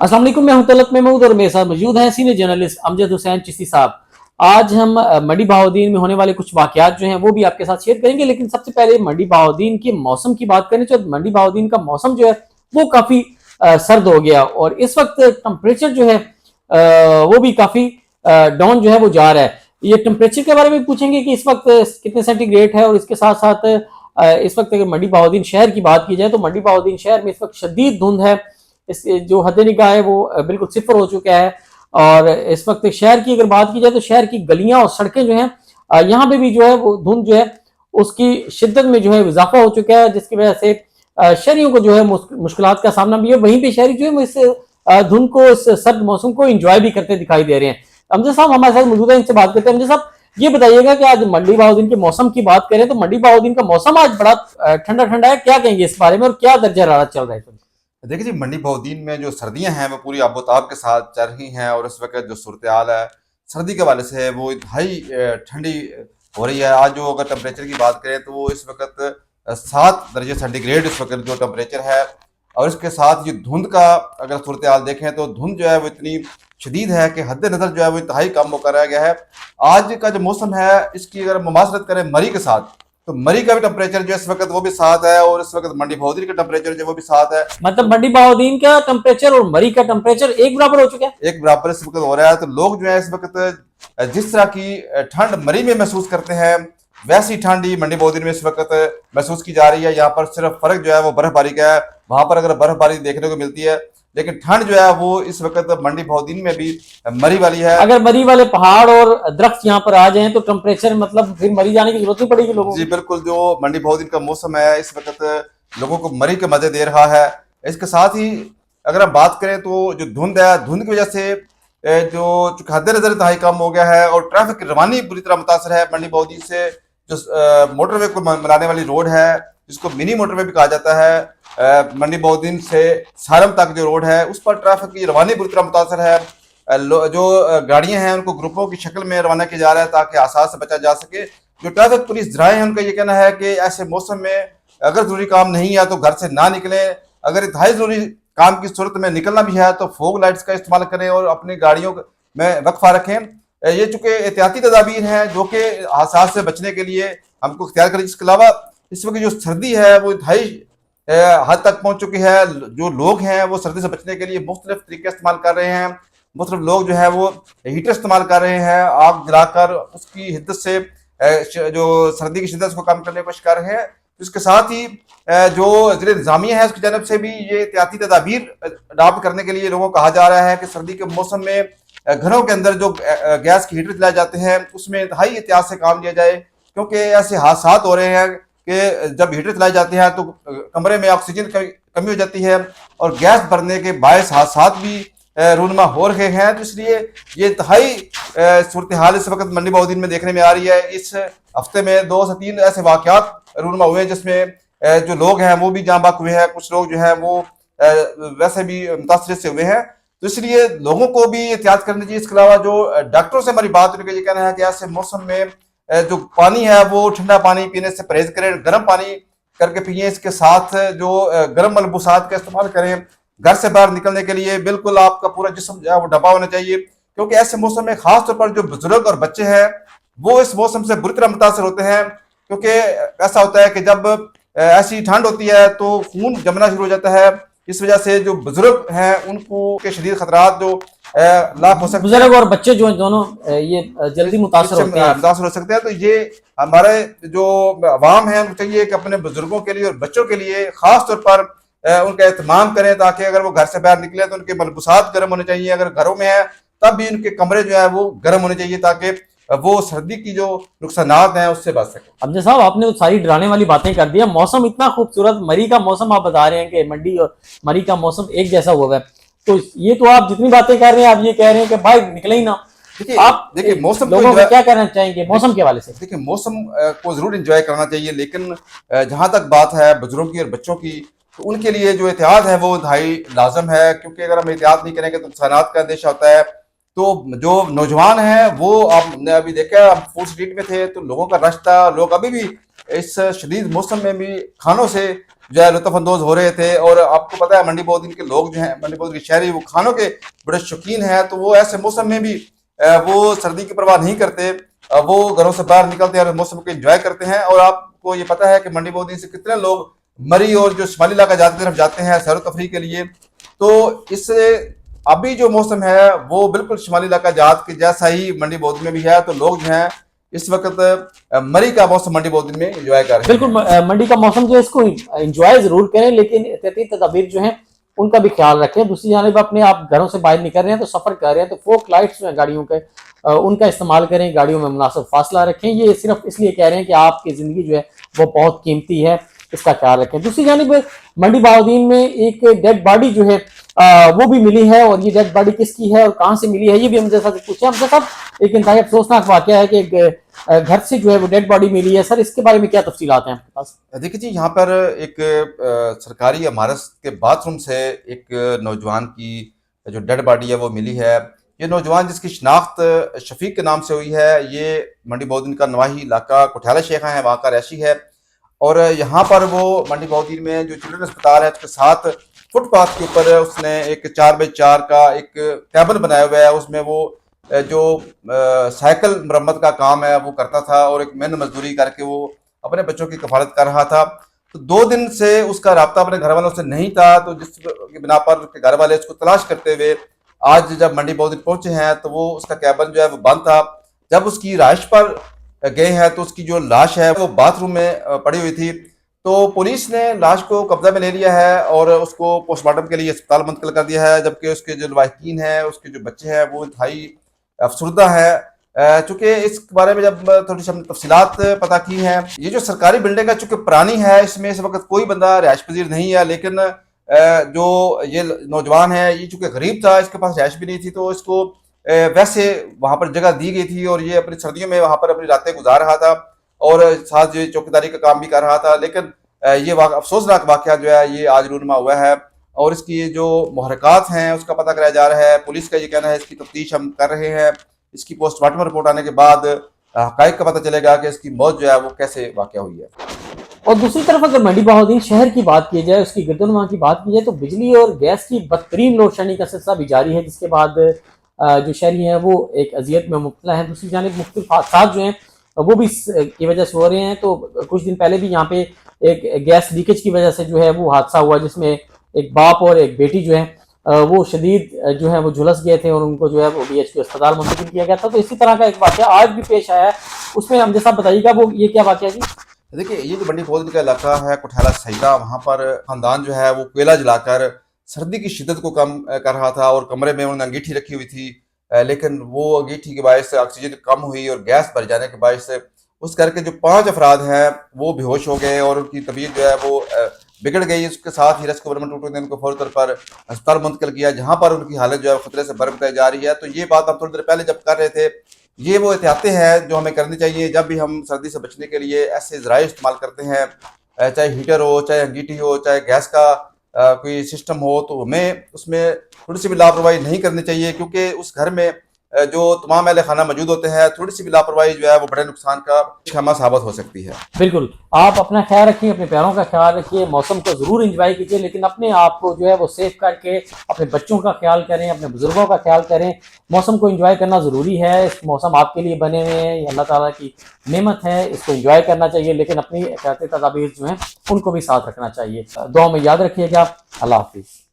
अस्सलाम वालेकुम, मैं हूं तलत महमूद और मेरे साथ मौजूद हैं सीनियर जर्नलिस्ट अमजद हुसैन चिश्ती साहब। आज हम मंडी बहाउद्दीन में होने वाले कुछ वाकयात जो हैं वो भी आपके साथ शेयर करेंगे, लेकिन सबसे पहले मंडी बहाउद्दीन के मौसम की बात करें तो मंडी बहाउद्दीन का मौसम जो है वो काफी सर्द हो गया और इस वक्त टेम्परेचर जो है वो भी काफी डाउन जो है वो जा रहा है। ये टेम्परेचर के बारे में पूछेंगे कि इस वक्त कितने सेंटीग्रेड है, और इसके साथ साथ इस वक्त अगर मंडी बहाउद्दीन शहर की बात की जाए तो मंडी बहाउद्दीन शहर में इस वक्त शदीद धुंध है। इस जो हद निगाह है वो बिल्कुल सिफर हो चुका है। और इस वक्त शहर की अगर बात की जाए तो शहर की गलियां और सड़कें जो हैं यहाँ पे भी जो है वो धुंध जो है उसकी शिद्दत में जो है इजाफा हो चुका है, जिसकी वजह से शहरियों को जो है मुश्किलात का सामना भी है। वहीं पे शहरी जो है वो इस धुंध को, इस सर्द मौसम को इंजॉय भी करते दिखाई दे रहे हैं। अमजद साहब हमारे साथ मौजूद है, इनसे बात करते हैं। अमजद साहब, ये बताइएगा कि आज मंडी बहाउद्दीन के मौसम की बात करें तो मंडी बहाउद्दीन का मौसम आज बड़ा ठंडा ठंडा है, क्या कहेंगे इस बारे में और क्या दर्जा हरारत चल रहा है? देखिए जी, मंडी बहाउद्दीन में जो सर्दियां हैं वो पूरी आबोताब के साथ चल रही हैं और इस वक्त जो सूरत हाल है सर्दी के हवाले से वो इंतहाई ठंडी हो रही है। आज जो अगर टेम्परेचर की बात करें तो वो इस वक्त 7 दर्जे सेंटीग्रेड इस वक्त जो टेम्परेचर है। और इसके साथ ये धुंध का अगर सूरत हाल देखें तो धुंध जो है वो इतनी शदीद है कि हद नज़र जो है वो इंतहाई कम होकर रह गया है। आज का जो मौसम है इसकी अगर मुमासरत करें मरी के साथ तो मरी का भी टेम्परेचर जो इस वक्त वो भी 7 है और इस वक्त मंडी बहाउद्दीन का टेम्परेचर जो वो भी 7 है। मतलब मंडी बहाउद्दीन का टेम्परेचर और मरी का टेम्परेचर एक बराबर हो चुका है। एक बराबर इस वक्त हो रहा है। तो लोग जो है इस वक्त जिस तरह की ठंड मरी में महसूस करते हैं वैसी ठंड ही मंडी बहाउद्दीन में इस वक्त महसूस की जा रही है। यहाँ पर सिर्फ फर्क जो है वो बर्फबारी का है। वहां पर अगर बर्फबारी देखने को मिलती है लेकिन ठंड जो है वो इस वक्त मंडी बहाउद्दीन में भी मरी वाली है। अगर मरी वाले पहाड़ और दरख्त यहाँ पर आ जाएं तो टेम्परेचर मतलब फिर मरी जाने की जरूरत नहीं पड़ेगी लोगों को। जी बिल्कुल, जो मंडी बहाउद्दीन का मौसम है इस वक्त लोगों को मरी के मजे दे रहा है। इसके साथ ही अगर हम बात करें तो जो धुंध है, धुंध की वजह से जो चूंकि हद नजर इंतहाई कम हो गया है और ट्रैफिक की रवानी बुरी तरह मुतासर है। मंडी बहाउद्दीन से जो मोटरवे को बनाने वाली रोड है जिसको मिनी मोटरवे भी कहा जाता है, मंडी बहाउद्दीन से सारम तक जो रोड है उस पर ट्रैफिक की रवानी बुरी तरह मुतासर है। जो गाड़ियां हैं उनको ग्रुपों की शक्ल में रवाना किया जा रहा है ताकि हादसात से बचा जा सके। जो ट्रैफिक पुलिस जराए हैं उनका ये कहना है कि ऐसे मौसम में अगर जरूरी काम नहीं है तो घर से ना निकले। अगर इंतहाई जरूरी काम की सूरत में निकलना भी है तो फोग लाइट्स का इस्तेमाल करें और अपनी गाड़ियों में वक्फा रखें। ये चूंकि एहतियाती तदाबीर हैं जो कि हादसात से बचने के लिए हमको इख्तियार करें। इसके अलावा इस वक्त जो सर्दी है वो इंतहाई हद तक पहुंच चुकी है। जो लोग हैं वो सर्दी से बचने के लिए मुख्तलिफ तरीके इस्तेमाल कर रहे हैं। मुख्तलिफ लोग जो है वो हीटर इस्तेमाल कर रहे हैं, आग जलाकर उसकी हिद्दत से जो सर्दी की शिद्दत को कम करने की कोशिश कर रहे हैं। इसके साथ ही जो जिले इंतजामिया है उसकी जानब से भी ये एहतियाती तदाबीर अडॉप्ट करने के लिए लोगों को कहा जा रहा है कि सर्दी के मौसम में घरों के अंदर जो गैस के हीटर चलाए जाते हैं उसमें इंतहाई एहतियात से काम लिया जाए, क्योंकि ऐसे हादसात हो रहे हैं कि जब हीटर चलाए जाते हैं तो कमरे में ऑक्सीजन की कमी हो जाती है और गैस भरने के बायस हादसात भी रूनमा हो रहे हैं। तो इसलिए ये इंतहाई सूरत हाल इस वक्त मंडी बहाउद्दीन में देखने में आ रही है। इस हफ्ते में 2 से 3 ऐसे वाकयात रूनमा हुए हैं जिसमें जो लोग हैं वो भी जाँ बाक हुए हैं, कुछ लोग जो हैं वो वैसे भी मुतासर से हुए हैं। तो इसलिए लोगों को भी एहतियात करनी चाहिए। इसके अलावा जो डॉक्टरों से हमारी बात उनका ये कहना है कि ऐसे मौसम में जो पानी है वो ठंडा पानी पीने से परहेज करें, गर्म पानी करके पिए। इसके साथ जो गर्म मलबूसात का इस्तेमाल करें। घर से बाहर निकलने के लिए बिल्कुल आपका पूरा जिस्म जो है वो ढका होना चाहिए, क्योंकि ऐसे मौसम में खास तौर पर जो बुजुर्ग और बच्चे हैं वो इस मौसम से बुरी तरह मुतासर होते हैं। क्योंकि ऐसा होता है कि जब ऐसी ठंड होती है तो खून जमना शुरू हो जाता है। इस वजह से जो बुजुर्ग हैं उनको के शदीद खतरात जो लाभ हो सकते हैं, बुजुर्ग और बच्चे जो दोनों ये जल्दी मुतासर होते हैं, मुतासर हो सकते हैं। तो ये हमारे जो अवाम है उनको चाहिए कि अपने बुजुर्गों के लिए और बच्चों के लिए खास तौर पर उनका एहतमाम करें, ताकि अगर वो घर से बाहर निकले तो उनके मलबूसात गर्म होने चाहिए। अगर घरों में है तब भी उनके कमरे जो है वो गर्म होने चाहिए ताकि वो सर्दी की जो नुकसानात हैं उससे बच सके। अमजद साहब, आपने तो सारी डराने वाली बातें कर दी। मौसम इतना खूबसूरत, मरी का मौसम आप बता रहे हैं कि मंडी और मरी का मौसम एक जैसा हुआ है, तो ये तो आप जितनी बातें कर रहे हैं आप ये कह रहे हैं कि भाई निकले ही ना। आप देखिए मौसम लोगों को क्या कहना चाहेंगे मौसम के हवाले से? देखिए मौसम को जरूर एंजॉय करना चाहिए, लेकिन जहां तक बात है बुजुर्गों की और बच्चों की तो उनके लिए जो एहतियात है वो इंतहाई लाजम है। क्योंकि अगर हम एहतियात नहीं करेंगे तो नुकसानात का अंदेशा होता है। तो जो नौजवान हैं वो आपने अभी देखा, हम फूड स्ट्रीट में थे तो लोगों का रश था। लोग अभी भी इस शदीद मौसम में भी खानों से जो है लुत्फानंदोज हो रहे थे। और आपको पता है मंडी बहुद्दीन के लोग जो हैं, मंडी बहुद्दीन के शहरी, वो खानों के बड़े शौकीन हैं, तो वो ऐसे मौसम में भी वो सर्दी की परवाह नहीं करते, वो घरों से बाहर निकलते हैं और मौसम को एंजॉय करते हैं। और आपको ये पता है कि मंडी बहुद्दीन से कितने लोग मरी और जो शुमाली इलाका जाती तरफ जाते हैं सैर तफरी के लिए। तो इससे अभी जो मौसम है वो बिल्कुल शुमाली इलाका जात के जैसा ही मंडी बहुद्दीन में भी है। तो लोग जो हैं इस वक्त मरी का मौसम मंडी बहुद्दीन में एंजॉय कर रहे हैं। बिल्कुल मंडी का मौसम जो है इसको एंजॉय जरूर करें, लेकिन एहतियाती तदाबीर जो है उनका भी ख्याल रखें। दूसरी जानिब अपने आप घरों से बाहर निकल रहे हैं तो सफर कर रहे हैं तो फोक लाइट्स जो है गाड़ियों के उनका इस्तेमाल करें, गाड़ियों में मुनासिब फासला रखें। ये सिर्फ इसलिए कह रहे हैं कि आपकी जिंदगी जो है वो बहुत कीमती है, इसका ख्याल रखें। दूसरी जानिब मंडी बहाउद्दीन में एक डेड बॉडी जो है वो भी मिली है, और ये डेड बॉडी किसकी है और कहाँ से मिली है ये भी हमसे पूछे। हमसे साहब एक इंतहाई अफसोसनाक वाकया है कि एक घर से जो है वो डेड बॉडी मिली है। सर इसके बारे में क्या तफसीलात हैं आपके पास? देखिए जी, यहाँ पर एक सरकारी इमारत के बाथरूम से एक नौजवान की जो डेड बॉडी है वो मिली है। ये नौजवान जिसकी शिनाख्त शफीक के नाम से हुई है, ये मंडी बहुद्दीन का नवाही इलाका कुठियाला शेखा है, वहाँ का रहशी है। और यहाँ पर वो मंडी बहुद्दीन में जो चिल्ड्रन अस्पताल है उसके साथ फुटपाथ के ऊपर उसने एक 4x4 का एक कैबिन बनाया हुआ है। उसमें वो जो साइकिल मरम्मत का काम है वो करता था और एक मेहनत मजदूरी करके वो अपने बच्चों की कफालत कर रहा था। तो 2 दिन से उसका राब्ता अपने घर वालों से नहीं था, तो जिसकी बिना पर उसके घर वाले उसको तलाश करते हुए आज जब मंडी बहुद्दीन पहुंचे हैं तो वो उसका कैबिन जो है वो बंद था। जब उसकी रहाइश पर गए हैं तो उसकी जो लाश है वो बाथरूम में पड़ी हुई थी। तो पुलिस ने लाश को कब्जा में ले लिया है और उसको पोस्टमार्टम के लिए अस्पताल मुंतकिल कर दिया है, जबकि उसके जो लवाहिकीन हैं, उसके जो बच्चे हैं वो इंतहाई अफसरदा है। चूंकि इस बारे में जब थोड़ी सी हमने तफसीलात पता की हैं, ये जो सरकारी बिल्डिंग है चूंकि पुरानी है, इसमें इस वक्त कोई बंदा रिहाइश पजीर नहीं है, लेकिन जो ये नौजवान है ये चूंकि गरीब था, इसके पास रिहाइश भी नहीं थी, तो इसको वैसे वहां पर जगह दी गई थी और ये अपनी सर्दियों में वहां पर अपनी रातें गुजार रहा था और साथ ये चौकीदारी का काम भी कर रहा था। लेकिन ये अफसोसनाक वाकया जो है ये आज रूनमा हुआ है और इसकी जो मुहरकात हैं उसका पता कराया जा रहा है। पुलिस का ये कहना है इसकी तफ्तीश हम कर रहे हैं, इसकी पोस्टमार्टम रिपोर्ट आने के बाद हकायक का पता चलेगा कि इसकी मौत जो है वो कैसे वाकया हुई है। और दूसरी तरफ अगर मंडी बहाउद्दीन शहर की बात की जाए, उसकी गिरदोनवा की बात की जाए, तो बिजली और गैस की बदतरीन लोड शेडिंग का सिलसिला भी जारी है, जिसके बाद जो शहरी हैं वो एक अजियत में मुब्तला हैं। दूसरी जानिब मुख्तलिफ हादसा जो हैं वो भी की वजह से हो रहे हैं। तो कुछ दिन पहले भी यहाँ पे एक गैस लीकेज की वजह से जो है वो हादसा हुआ, जिसमें एक बाप और एक बेटी जो है वो शदीद जो है वो झुलस गए थे और उनको जो है वो BHQ अस्पताल मुंतकिल किया गया था। तो इसी तरह का एक वाकया आज भी पेश आया है, उसमें हम जैसा बताइएगा वो ये क्या वाकया जी? देखिए, ये जो मंडी बहुद्दीन का इलाका है कुठियाला सईदा, वहाँ पर खानदान जो है वो कोयला जलाकर सर्दी की शिद्दत को कम कर रहा था और कमरे में उन्होंने अंगीठी रखी हुई थी, लेकिन वो अंगीठी के बायस ऑक्सीजन कम हुई और गैस भर जाने के बायस उस घर के जो 5 अफराद हैं वो बेहोश हो गए और उनकी तबीयत जो है वो बिगड़ गई। उसके साथ ही रेस्क्यू गवर्नमेंट ने उनको फौरी तौर पर अस्पताल मुंतकिल किया, जहाँ पर उनकी हालत जो है खतरे से बर बताई जा रही है। तो ये बात हम थोड़ी देर पहले जब कर रहे थे, ये वो एहतियातें हैं जो हमें करनी चाहिए जब भी हम सर्दी से बचने के लिए ऐसे ज़राए इस्तेमाल करते हैं, चाहे हीटर हो, चाहे अंगीठी हो, चाहे गैस का कोई सिस्टम हो, तो हमें उसमें थोड़ी सी भी लापरवाही नहीं करनी चाहिए, क्योंकि उस घर में जो तमाम अहले खाना मौजूद होते हैं, थोड़ी सी भी लापरवाही जो है वो बड़े नुकसान का क्षमा साबित हो सकती है। बिल्कुल, आप अपना ख्याल रखिए, अपने प्यारों का ख्याल रखिए, मौसम को ज़रूर एंजॉय कीजिए, लेकिन अपने आप को जो है वो सेफ करके अपने बच्चों का ख्याल करें, अपने बुजुर्गों का ख्याल करें। मौसम को एंजॉय करना ज़रूरी है, इस मौसम आपके लिए बने हुए हैं, ये अल्लाह ताला की नेमत है, इसको एंजॉय करना चाहिए, लेकिन अपनी एहतियाती तदाबीर जो हैं उनको भी साथ रखना चाहिए। दुआ में याद रखिएगा। अल्लाह हाफिज़।